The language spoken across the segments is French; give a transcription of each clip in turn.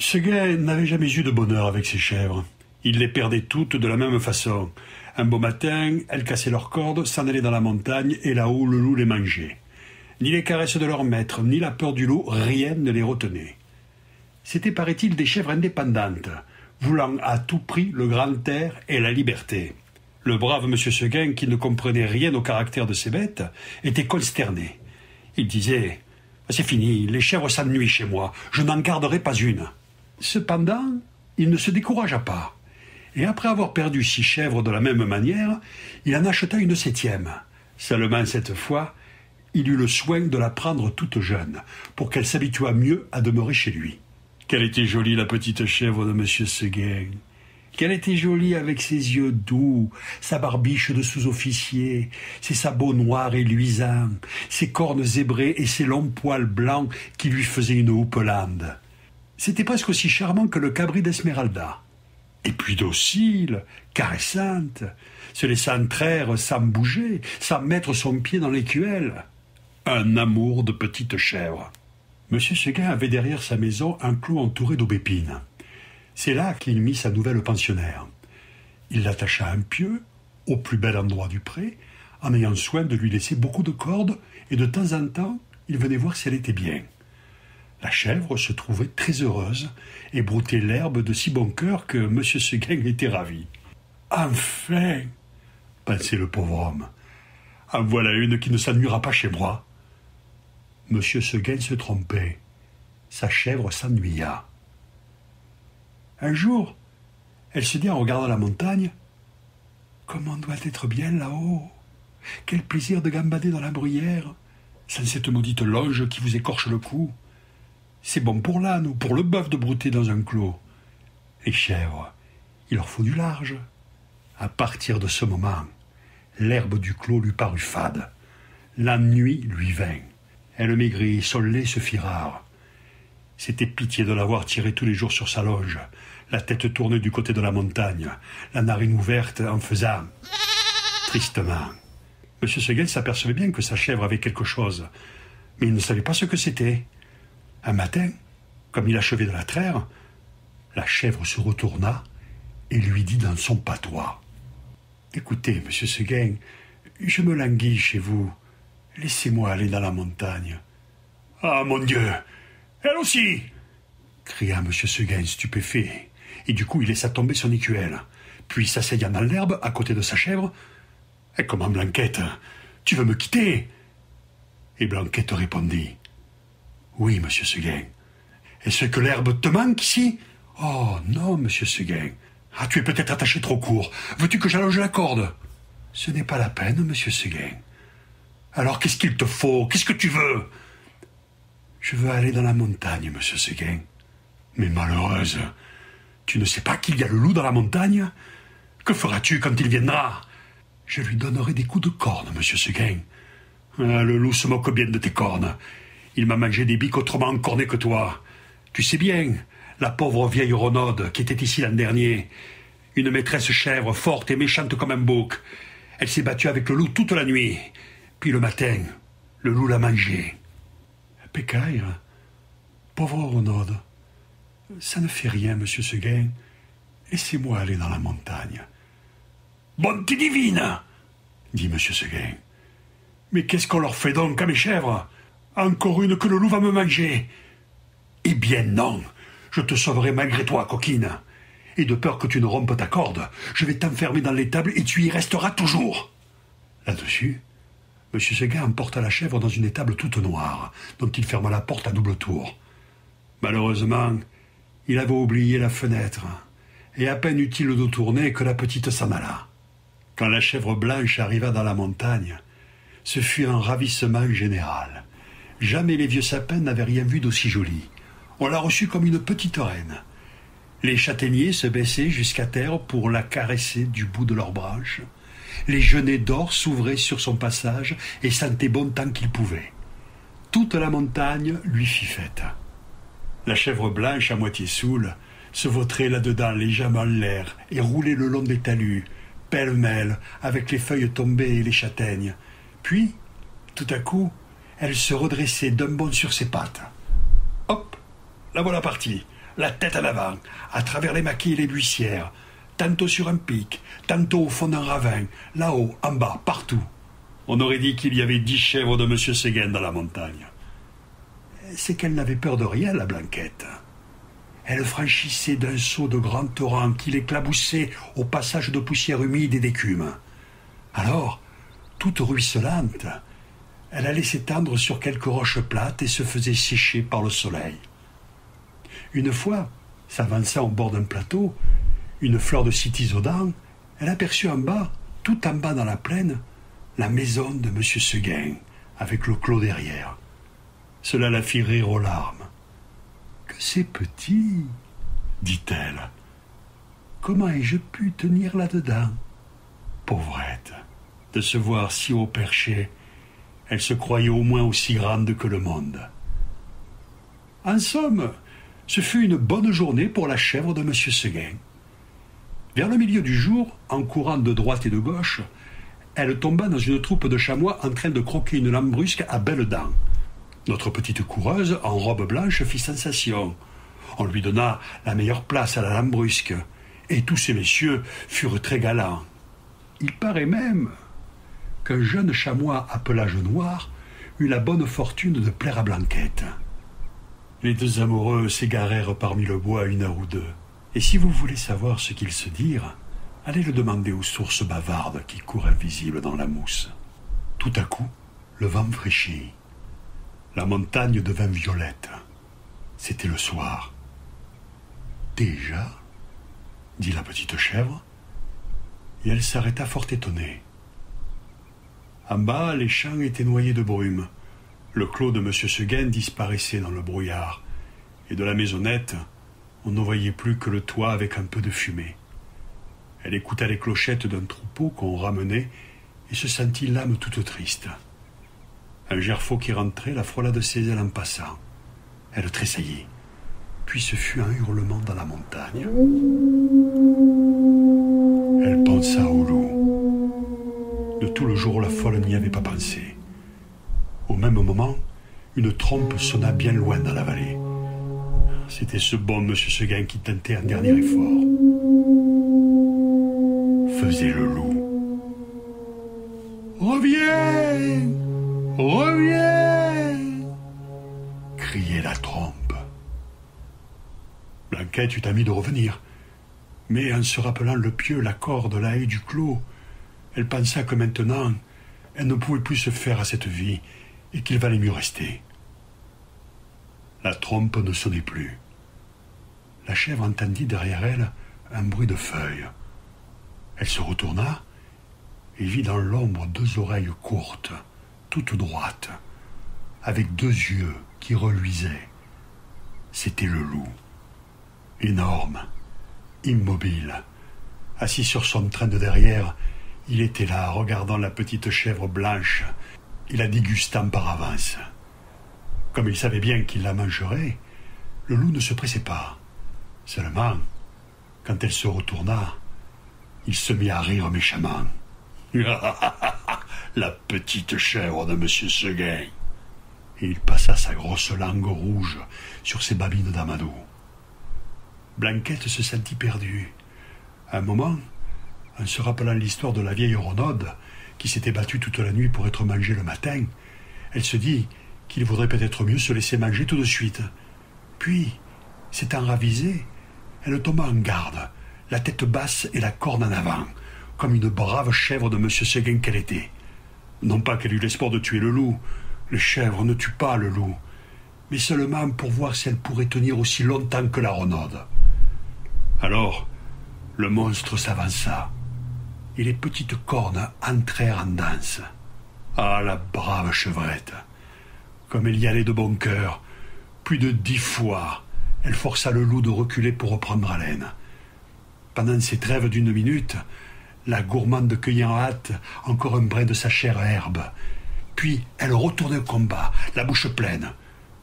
Seguin n'avait jamais eu de bonheur avec ses chèvres. Il les perdait toutes de la même façon. Un beau matin, elles cassaient leurs cordes, s'en allaient dans la montagne, et là-haut, le loup les mangeait. Ni les caresses de leur maître, ni la peur du loup, rien ne les retenait. C'étaient, paraît-il, des chèvres indépendantes, voulant à tout prix le grand air et la liberté. Le brave M. Seguin, qui ne comprenait rien au caractère de ces bêtes, était consterné. Il disait « C'est fini, les chèvres s'ennuient chez moi, je n'en garderai pas une. » Cependant, il ne se découragea pas. Et après avoir perdu 6 chèvres de la même manière, il en acheta une 7e. Seulement cette fois, il eut le soin de la prendre toute jeune, pour qu'elle s'habituât mieux à demeurer chez lui. Qu'elle était jolie, la petite chèvre de M. Seguin. Qu'elle était jolie avec ses yeux doux, sa barbiche de sous-officier, ses sabots noirs et luisants, ses cornes zébrées et ses longs poils blancs qui lui faisaient une houppelande. C'était presque aussi charmant que le cabri d'Esmeralda. Et puis docile, caressante, se laissant traire sans bouger, sans mettre son pied dans l'écuelle. Un amour de petite chèvre. M. Seguin avait derrière sa maison un clos entouré d'aubépines. C'est là qu'il mit sa nouvelle pensionnaire. Il l'attacha à un pieu, au plus bel endroit du pré, en ayant soin de lui laisser beaucoup de cordes, et de temps en temps, il venait voir si elle était bien. La chèvre se trouvait très heureuse et broutait l'herbe de si bon cœur que M. Seguin était ravi. « Enfin !» pensait le pauvre homme. « En voilà une qui ne s'ennuiera pas chez moi. » M. Seguin se trompait. Sa chèvre s'ennuya. Un jour, elle se dit en regardant la montagne « Comment doit être bien là-haut! Quel plaisir de gambader dans la bruyère, sans cette maudite longe qui vous écorche le cou! C'est bon pour l'âne ou pour le bœuf de brouter dans un clos. Les chèvres, il leur faut du large. » À partir de ce moment, l'herbe du clos lui parut fade. L'ennui lui vint. Elle maigrit, son lait se fit rare. C'était pitié de l'avoir tiré tous les jours sur sa loge, la tête tournée du côté de la montagne, la narine ouverte en faisant tristement. M. Seguin s'apercevait bien que sa chèvre avait quelque chose, mais il ne savait pas ce que c'était. Un matin, comme il achevait de la traire, la chèvre se retourna et lui dit dans son patois « Écoutez, M. Seguin, je me languis chez vous. Laissez-moi aller dans la montagne. »« Ah, mon Dieu, elle aussi !» cria M. Seguin stupéfait, et du coup il laissa tomber son écuelle, puis s'asseyant dans l'herbe à côté de sa chèvre. « Comment, Blanquette, tu veux me quitter ?» Et Blanquette répondit « Oui, M. Seguin. Est-ce que l'herbe te manque ici ?»« Oh, non, M. Seguin. Ah, tu es peut-être attaché trop court. Veux-tu que j'allonge la corde ?»« Ce n'est pas la peine, M. Seguin. »« Alors, qu'est-ce qu'il te faut? Qu'est-ce que tu veux ?»« Je veux aller dans la montagne, M. Seguin. »« Mais malheureuse, tu ne sais pas qu'il y a le loup dans la montagne? Que feras-tu quand il viendra ?»« Je lui donnerai des coups de corne, M. Seguin. »« Ah, le loup se moque bien de tes cornes. Il m'a mangé des biques autrement encornées que toi. Tu sais bien, la pauvre vieille Renaude qui était ici l'an dernier, une maîtresse chèvre forte et méchante comme un bouc. Elle s'est battue avec le loup toute la nuit. Puis le matin, le loup l'a mangée. » « Pécaille, pauvre Renaude, ça ne fait rien, M. Seguin. Laissez-moi aller dans la montagne. »« Bonté divine !» dit M. Seguin. « Mais qu'est-ce qu'on leur fait donc à mes chèvres? Encore une que le loup va me manger. »« Eh bien non, je te sauverai malgré toi, coquine. Et de peur que tu ne rompes ta corde, je vais t'enfermer dans l'étable et tu y resteras toujours. » Là-dessus, M. Seguin emporta la chèvre dans une étable toute noire, dont il ferma la porte à double tour. Malheureusement, il avait oublié la fenêtre, et à peine eut-il le dos tourné que la petite s'en alla. Quand la chèvre blanche arriva dans la montagne, ce fut un ravissement général. Jamais les vieux sapins n'avaient rien vu d'aussi joli. On la reçut comme une petite reine. Les châtaigniers se baissaient jusqu'à terre pour la caresser du bout de leurs branches. Les genêts d'or s'ouvraient sur son passage et sentaient bon tant qu'ils pouvaient. Toute la montagne lui fit fête. La chèvre blanche, à moitié saoule, se vautrait là-dedans, les jambes en l'air, et roulait le long des talus, pêle-mêle, avec les feuilles tombées et les châtaignes. Puis, tout à coup, elle se redressait d'un bond sur ses pattes. Hop, la voilà partie, la tête en avant, à travers les maquis et les buissières, tantôt sur un pic, tantôt au fond d'un ravin, là-haut, en bas, partout. On aurait dit qu'il y avait 10 chèvres de M. Seguin dans la montagne. C'est qu'elle n'avait peur de rien, la Blanquette. Elle franchissait d'un saut de grands torrents qui l'éclaboussaient au passage de poussière humide et d'écume. Alors, toute ruisselante, elle allait s'étendre sur quelques roches plates et se faisait sécher par le soleil. Une fois, s'avançant au bord d'un plateau, une fleur de cytisodant, elle aperçut en bas, tout en bas dans la plaine, la maison de M. Seguin, avec le clos derrière. Cela la fit rire aux larmes. « Que c'est petit !» dit-elle. « Comment ai-je pu tenir là-dedans ?» Pauvrette, de se voir si haut perché, elle se croyait au moins aussi grande que le monde. En somme, ce fut une bonne journée pour la chèvre de M. Seguin. Vers le milieu du jour, en courant de droite et de gauche, elle tomba dans une troupe de chamois en train de croquer une lambrusque à belles dents. Notre petite coureuse, en robe blanche, fit sensation. On lui donna la meilleure place à la lambrusque, et tous ces messieurs furent très galants. Il paraît même qu'un jeune chamois à pelage noir eut la bonne fortune de plaire à Blanquette. Les deux amoureux s'égarèrent parmi le bois 1 heure ou 2. Et si vous voulez savoir ce qu'ils se dirent, allez le demander aux sources bavardes qui courent invisibles dans la mousse. Tout à coup, le vent fraîchit. La montagne devint violette. C'était le soir. « Déjà ?» dit la petite chèvre, et elle s'arrêta fort étonnée. En bas, les champs étaient noyés de brume. Le clos de M. Seguin disparaissait dans le brouillard, et de la maisonnette, on ne voyait plus que le toit avec un peu de fumée. Elle écouta les clochettes d'un troupeau qu'on ramenait et se sentit l'âme toute triste. Un gerfaut qui rentrait la frôla de ses ailes en passant. Elle tressaillit. Puis ce fut un hurlement dans la montagne. Elle pensa au loup. De tout le jour, la folle n'y avait pas pensé. Au même moment, une trompe sonna bien loin dans la vallée. C'était ce bon M. Seguin qui tentait un dernier effort. Faisait le loup. « Reviens ! Reviens !» criait la trompe. Blanquette eut envie de revenir, mais en se rappelant le pieu, la corde, la haie du clos, elle pensa que maintenant, elle ne pouvait plus se faire à cette vie et qu'il valait mieux rester. La trompe ne sonnait plus. La chèvre entendit derrière elle un bruit de feuilles. Elle se retourna et vit dans l'ombre 2 oreilles courtes, toutes droites, avec 2 yeux qui reluisaient. C'était le loup. Énorme, immobile, assis sur son train de derrière, il était là, regardant la petite chèvre blanche et la dégustant par avance. Comme il savait bien qu'il la mangerait, le loup ne se pressait pas. Seulement, quand elle se retourna, il se mit à rire méchamment. La petite chèvre de M. Seguin. Et il passa sa grosse langue rouge sur ses babines d'amadou. Blanquette se sentit perdue. À un moment, en se rappelant l'histoire de la vieille Renaude, qui s'était battue toute la nuit pour être mangée le matin, elle se dit qu'il vaudrait peut-être mieux se laisser manger tout de suite. Puis, s'étant ravisée, elle tomba en garde, la tête basse et la corne en avant, comme une brave chèvre de M. Seguin qu'elle était. Non pas qu'elle eût l'espoir de tuer le loup, les chèvres ne tuent pas le loup, mais seulement pour voir si elle pourrait tenir aussi longtemps que la Renaude. Alors, le monstre s'avança, et les petites cornes entrèrent en danse. Ah, la brave chevrette! Comme elle y allait de bon cœur, plus de 10 fois, elle força le loup de reculer pour reprendre haleine. Pendant ces trêves d'1 minute, la gourmande cueillit en hâte encore un brin de sa chère herbe. Puis elle retournait au combat, la bouche pleine.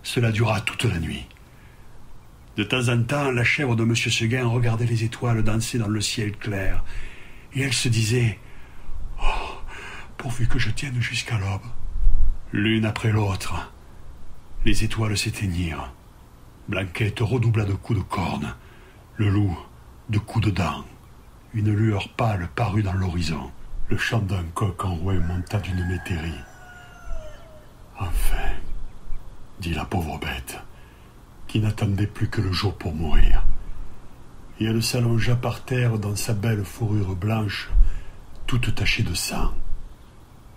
Cela dura toute la nuit. De temps en temps, la chèvre de M. Seguin regardait les étoiles danser dans le ciel clair, et elle se disait « Oh, pourvu que je tienne jusqu'à l'aube !» L'une après l'autre, les étoiles s'éteignirent. Blanquette redoubla de coups de corne. Le loup, de coups de dents. Une lueur pâle parut dans l'horizon. Le chant d'un coq en ouin monta d'une métairie. Enfin, dit la pauvre bête, qui n'attendait plus que le jour pour mourir. Et elle s'allongea par terre dans sa belle fourrure blanche, toute tachée de sang.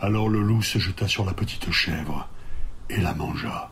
Alors le loup se jeta sur la petite chèvre et la mangea.